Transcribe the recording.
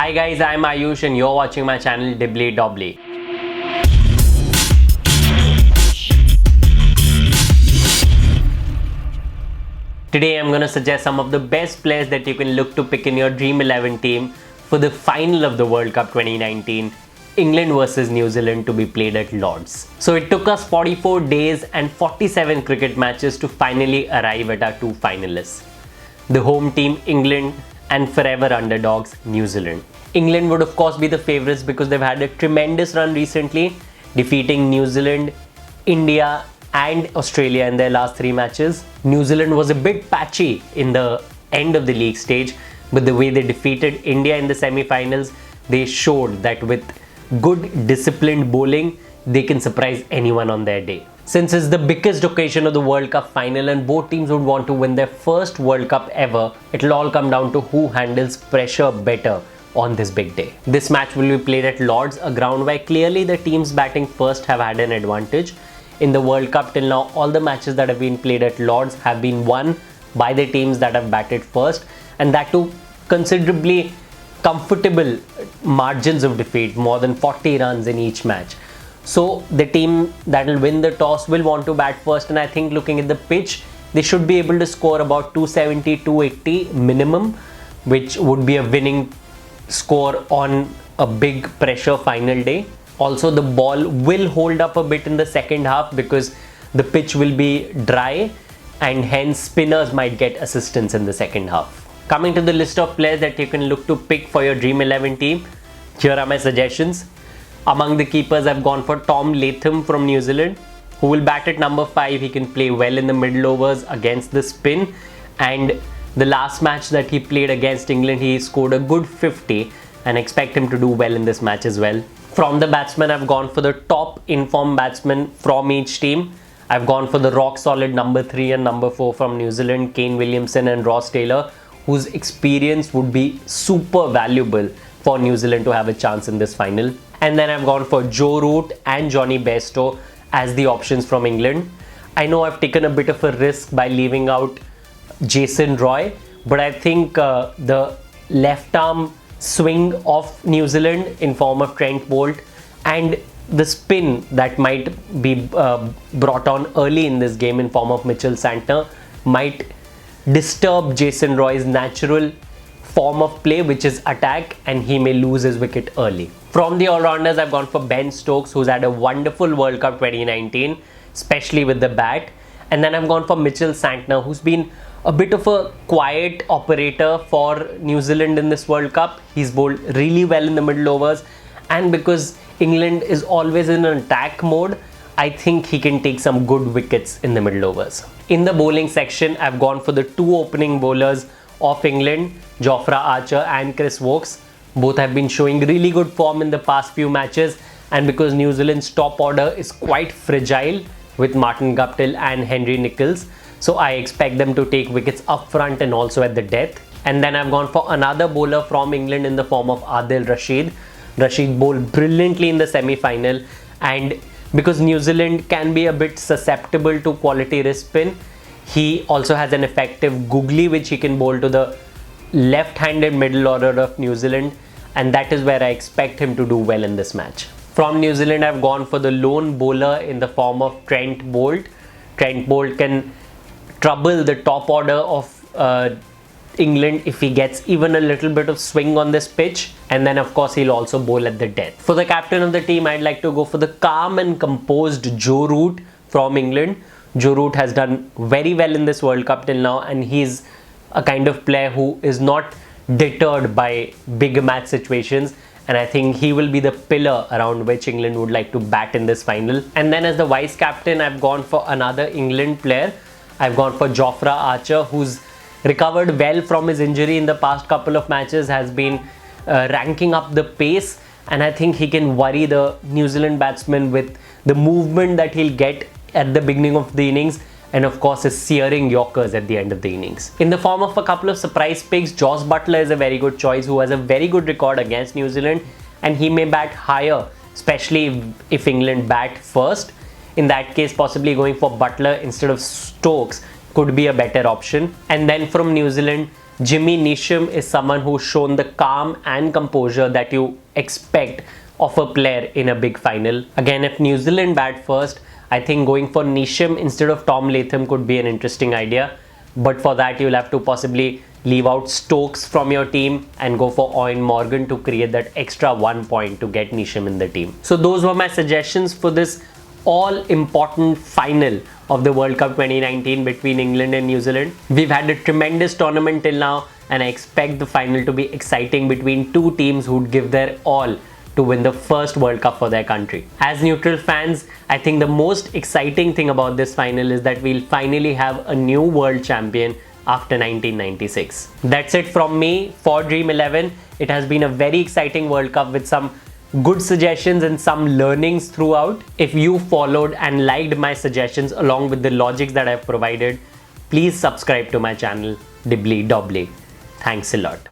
Hi guys, I'm Ayush and you're watching my channel Dibbly Dobbly. Today I'm going to suggest some of the best players that you can look to pick in your Dream 11 team for the final of the World Cup 2019, England versus New Zealand, to be played at Lord's. So it took us 44 days and 47 cricket matches to finally arrive at our two finalists. The home team England and forever underdogs New Zealand. England would of course be the favourites because they've had a tremendous run recently, defeating New Zealand, India and Australia in their last three matches. New Zealand was a bit patchy in the end of the league stage, but the way they defeated India in the semi-finals, they showed that with good disciplined bowling, they can surprise anyone on their day. Since it's the biggest occasion of the World Cup final and both teams would want to win their first World Cup ever, it'll all come down to who handles pressure better on this big day. This match will be played at Lord's, a ground where clearly the teams batting first have had an advantage. In the World Cup till now, all the matches that have been played at Lord's have been won by the teams that have batted first, and that too considerably comfortable margins of defeat, more than 40 runs in each match. So the team that will win the toss will want to bat first, and I think looking at the pitch, they should be able to score about 270, 280 minimum, which would be a winning score on a big pressure final day. Also, the ball will hold up a bit in the second half because the pitch will be dry and hence spinners might get assistance in the second half. Coming to the list of players that you can look to pick for your Dream 11 team, here are my suggestions. Among the keepers, I've gone for Tom Latham from New Zealand, who will bat at number 5. He can play well in the middle overs against the spin, and the last match that he played against England, he scored a good 50, and expect him to do well in this match as well. From the batsmen, I've gone for the top informed batsmen from each team. I've gone for the rock solid number 3 and number 4 from New Zealand, Kane Williamson and Ross Taylor, whose experience would be super valuable for New Zealand to have a chance in this final. And then I've gone for Joe Root and Johnny Bairstow as the options from England. I know I've taken a bit of a risk by leaving out Jason Roy, but I think the left arm swing of New Zealand in form of Trent Boult and the spin that might be brought on early in this game in form of Mitchell Santner might disturb Jason Roy's natural form of play, which is attack, and he may lose his wicket early. From the all-rounders, I've gone for Ben Stokes, who's had a wonderful World Cup 2019, especially with the bat. And then I've gone for Mitchell Santner, who's been a bit of a quiet operator for New Zealand in this World Cup. He's bowled really well in the middle overs, and because England is always in an attack mode, I think he can take some good wickets in the middle overs. In the bowling section, I've gone for the two opening bowlers of England, Jofra Archer and Chris Wokes. Both have been showing really good form in the past few matches, and because New Zealand's top order is quite fragile with Martin Guptill and Henry Nicholls, so I expect them to take wickets up front and also at the death. And then I've gone for another bowler from England in the form of Adil Rashid. Rashid bowled brilliantly in the semi-final, and because New Zealand can be a bit susceptible to quality wrist spin, he also has an effective googly which he can bowl to the left-handed middle order of New Zealand, and that is where I expect him to do well in this match. From New Zealand, I've gone for the lone bowler in the form of Trent Boult. Trent Boult can trouble the top order of England if he gets even a little bit of swing on this pitch, and then of course he'll also bowl at the death. For the captain of the team, I'd like to go for the calm and composed Joe Root from England. Joe Root has done very well in this World Cup till now, and he's a kind of player who is not deterred by big match situations, and I think he will be the pillar around which England would like to bat in this final. And then as the vice captain, I've gone for another England player. I've gone for Jofra Archer, who's recovered well from his injury in the past couple of matches, has been ranking up the pace, and I think he can worry the New Zealand batsmen with the movement that he'll get at the beginning of the innings, and of course his searing yorkers at the end of the innings. In the form of a couple of surprise picks, Jos Buttler is a very good choice who has a very good record against New Zealand, and he may bat higher, especially if England bat first. In that case, possibly going for Buttler instead of Stokes could be a better option. And then from New Zealand, Jimmy Neesham is someone who's shown the calm and composure that you expect of a player in a big final. Again, if New Zealand bat first, I think going for Neesham instead of Tom Latham could be an interesting idea. But for that, you'll have to possibly leave out Stokes from your team and go for Owen Morgan to create that extra 1 point to get Neesham in the team. So those were my suggestions for this all-important final of the World Cup 2019 between England and New Zealand. We've had a tremendous tournament till now, and I expect the final to be exciting between two teams who'd give their all to win the first World Cup for their country. As neutral fans, I think the most exciting thing about this final is that we'll finally have a new world champion after 1996. That's it from me for Dream11. It has been a very exciting World Cup with some good suggestions and some learnings throughout. If you followed and liked my suggestions along with the logics that I've provided, please subscribe to my channel, Dibbly Dobbly. Thanks a lot.